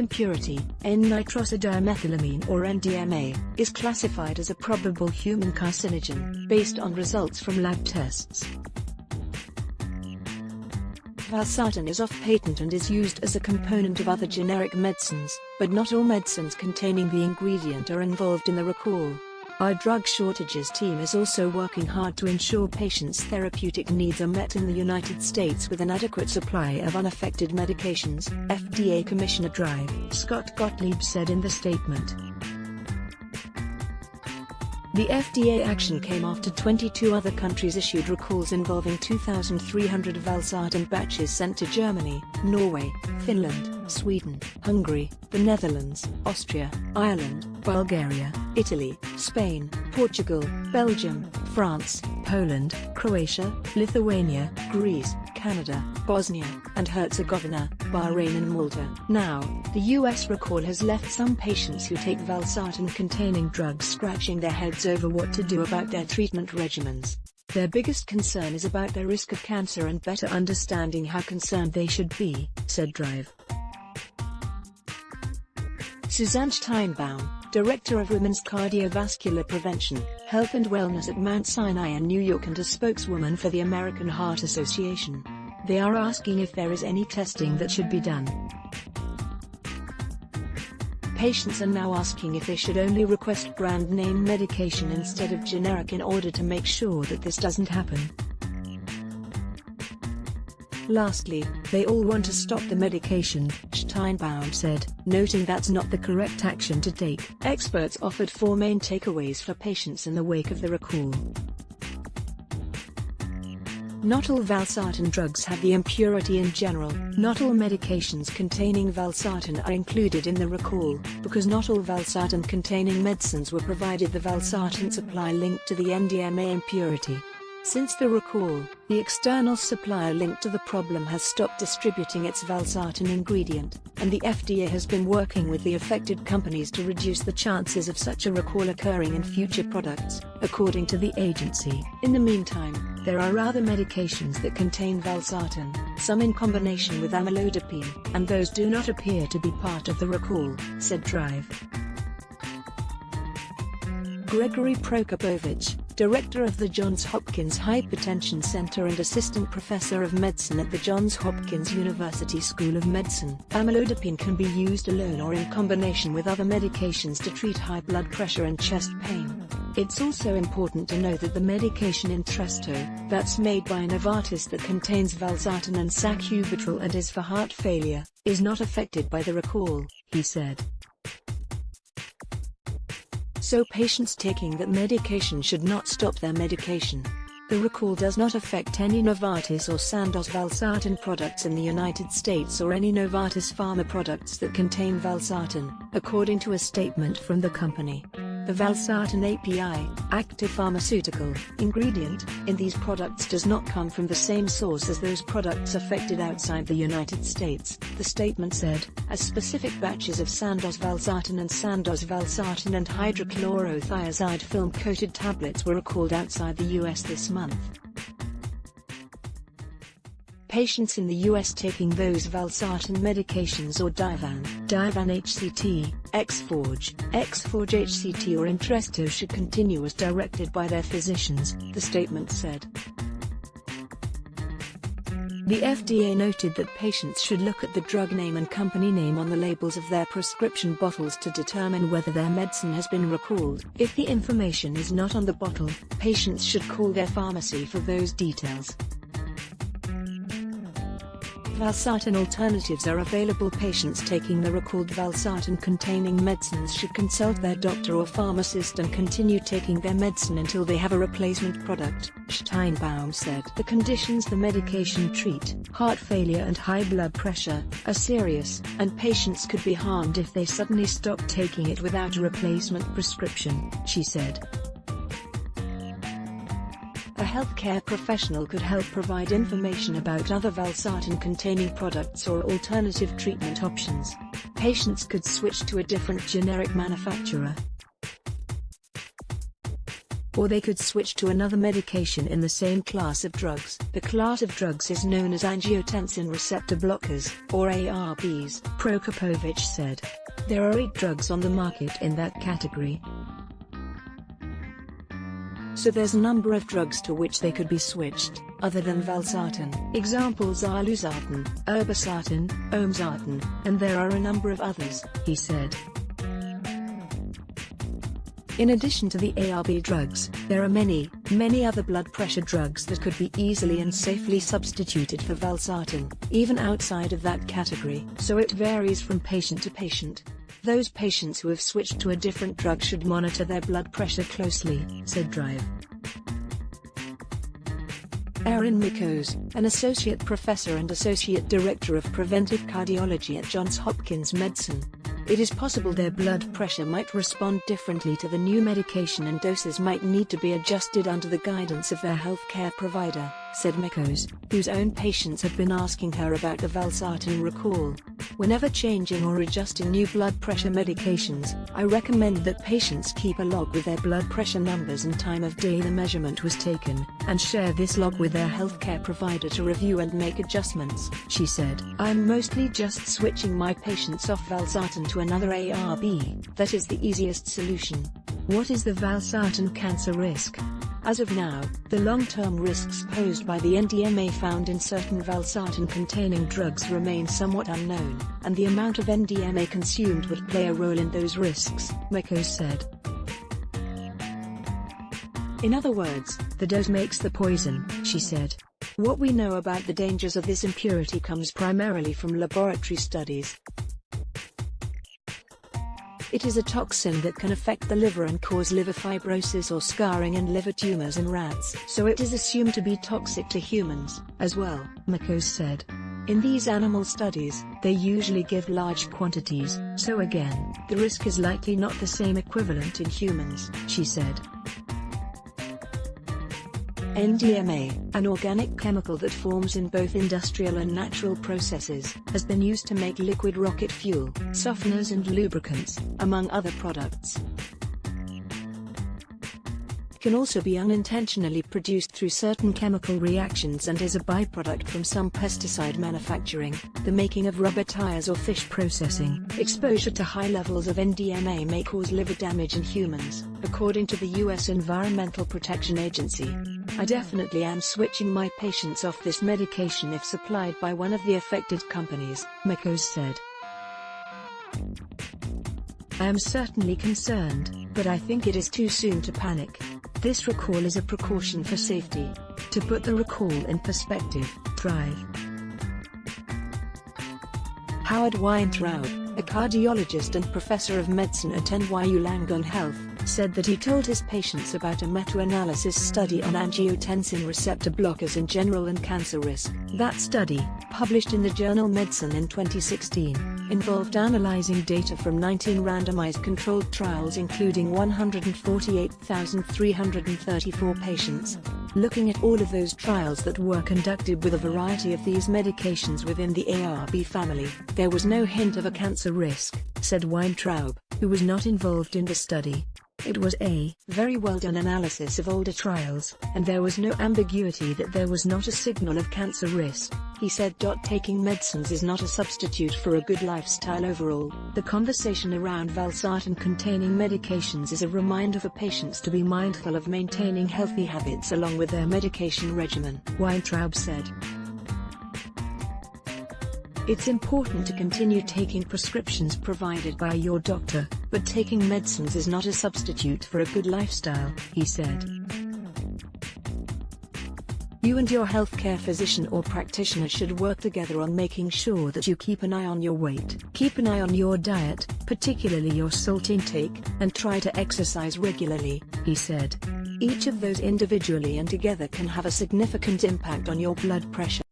impurity, N-nitrosodimethylamine or NDMA, is classified as a probable human carcinogen, based on results from lab tests. Valsartan is off patent and is used as a component of other generic medicines, but not all medicines containing the ingredient are involved in the recall. Our drug shortages team is also working hard to ensure patients' therapeutic needs are met in the United States with an adequate supply of unaffected medications, FDA Commissioner Drive Scott Gottlieb said in the statement. The FDA action came after 22 other countries issued recalls involving 2,300 Valsartan batches sent to Germany, Norway, Finland, Sweden, Hungary, the Netherlands, Austria, Ireland, Bulgaria, Italy, Spain, Portugal, Belgium, France, Poland, Croatia, Lithuania, Greece, Canada, Bosnia and Herzegovina, Bahrain and Malta. Now, the US recall has left some patients who take Valsartan-containing drugs scratching their heads over what to do about their treatment regimens. Their biggest concern is about their risk of cancer and better understanding how concerned they should be, said Drive. Suzanne Timebound, Director of Women's Cardiovascular Prevention, Health and Wellness at Mount Sinai in New York and a spokeswoman for the American Heart Association. They are asking if there is any testing that should be done. Patients are now asking if they should only request brand name medication instead of generic in order to make sure that this doesn't happen. Lastly, they all want to stop the medication, Timebound said, noting that's not the correct action to take. Experts offered 4 main takeaways for patients in the wake of the recall. Not all Valsartan drugs have the impurity in general. Not all medications containing Valsartan are included in the recall, because not all Valsartan-containing medicines were provided the Valsartan supply linked to the NDMA impurity. Since the recall, the external supplier linked to the problem has stopped distributing its Valsartan ingredient, and the FDA has been working with the affected companies to reduce the chances of such a recall occurring in future products, according to the agency. In the meantime, there are other medications that contain Valsartan, some in combination with amlodipine, and those do not appear to be part of the recall, said Drive. Gregory Prokopovich, Director of the Johns Hopkins Hypertension Center and Assistant Professor of Medicine at the Johns Hopkins University School of Medicine. Amlodipine can be used alone or in combination with other medications to treat high blood pressure and chest pain. It's also important to know that the medication Entresto, that's made by Novartis that contains Valsartan and sacubitril and is for heart failure, is not affected by the recall, he said. So patients taking that medication should not stop their medication. The recall does not affect any Novartis or Sandoz Valsartan products in the United States or any Novartis Pharma products that contain Valsartan, according to a statement from the company. The Valsartan API, active pharmaceutical, ingredient, in these products does not come from the same source as those products affected outside the United States, the statement said, as specific batches of Sandoz Valsartan and Sandoz Valsartan and hydrochlorothiazide film-coated tablets were recalled outside the US this month. Patients in the US taking those Valsartan medications or Divan HCT, Exforge HCT or Entresto should continue as directed by their physicians, the statement said. The FDA noted that patients should look at the drug name and company name on the labels of their prescription bottles to determine whether their medicine has been recalled. If the information is not on the bottle, patients should call their pharmacy for those details. Valsartan alternatives are available. Patients taking the recalled Valsartan-containing medicines should consult their doctor or pharmacist and continue taking their medicine until they have a replacement product, Timebound said. The conditions the medication treat, heart failure and high blood pressure, are serious, and patients could be harmed if they suddenly stop taking it without a replacement prescription, she said. A healthcare professional could help provide information about other Valsartan-containing products or alternative treatment options. Patients could switch to a different generic manufacturer. or they could switch to another medication in the same class of drugs. The class of drugs is known as angiotensin receptor blockers, or ARBs, Prokopovich said. There are 8 drugs on the market in that category. So there's a number of drugs to which they could be switched, other than Valsartan. Examples are Valsartan, Valsartan, Valsartan, and there are a number of others, he said. In addition to the ARB drugs, there are many other blood pressure drugs that could be easily and safely substituted for Valsartan, even outside of that category. So it varies from patient to patient. Those patients who have switched to a different drug should monitor their blood pressure closely, said Drive. Erin Mikos, an associate professor and associate director of preventive cardiology at Johns Hopkins Medicine. It is possible their blood pressure might respond differently to the new medication and doses might need to be adjusted under the guidance of their healthcare provider, said Mikos, whose own patients have been asking her about the Valsartan recall. Whenever changing or adjusting new blood pressure medications, I recommend that patients keep a log with their blood pressure numbers and time of day the measurement was taken, and share this log with their healthcare provider to review and make adjustments, she said. I'm mostly just switching my patients off Valsartan to another ARB. That is the easiest solution. What is the Valsartan cancer risk? As of now, the long-term risks posed by the MDMA found in certain Valsartan-containing drugs remain somewhat unknown, and the amount of MDMA consumed would play a role in those risks, Mikos said. In other words, the dose makes the poison, she said. What we know about the dangers of this impurity comes primarily from laboratory studies. It is a toxin that can affect the liver and cause liver fibrosis or scarring and liver tumors in rats, so it is assumed to be toxic to humans, as well, Mikos said. In these animal studies, they usually give large quantities, so again, the risk is likely not the same equivalent in humans, she said. MDMA, an organic chemical that forms in both industrial and natural processes, has been used to make liquid rocket fuel, softeners and lubricants, among other products. It can also be unintentionally produced through certain chemical reactions and is a byproduct from some pesticide manufacturing, the making of rubber tires or fish processing. Exposure to high levels of MDMA may cause liver damage in humans, according to the U.S. Environmental Protection Agency. I definitely am switching my patients off this medication if supplied by one of the affected companies, Mikos said. I am certainly concerned, but I think it is too soon to panic. This recall is a precaution for safety. To put the recall in perspective, Drive. Howard Weintraub, a cardiologist and professor of medicine at NYU Langone Health, said that he told his patients about a meta-analysis study on angiotensin receptor blockers in general and cancer risk. That study, published in the journal Medicine in 2016, involved analyzing data from 19 randomized controlled trials including 148,334 patients. Looking at all of those trials that were conducted with a variety of these medications within the ARB family, there was no hint of a cancer risk, said Weintraub, who was not involved in the study. It was a very well-done analysis of older trials, and there was no ambiguity that there was not a signal of cancer risk, he said. Taking medicines is not a substitute for a good lifestyle overall. The conversation around Valsartan-containing medications is a reminder for patients to be mindful of maintaining healthy habits along with their medication regimen, Weintraub said. It's important to continue taking prescriptions provided by your doctor, but taking medicines is not a substitute for a good lifestyle, he said. You and your healthcare physician or practitioner should work together on making sure that you keep an eye on your weight, keep an eye on your diet, particularly your salt intake, and try to exercise regularly, he said. Each of those individually and together can have a significant impact on your blood pressure.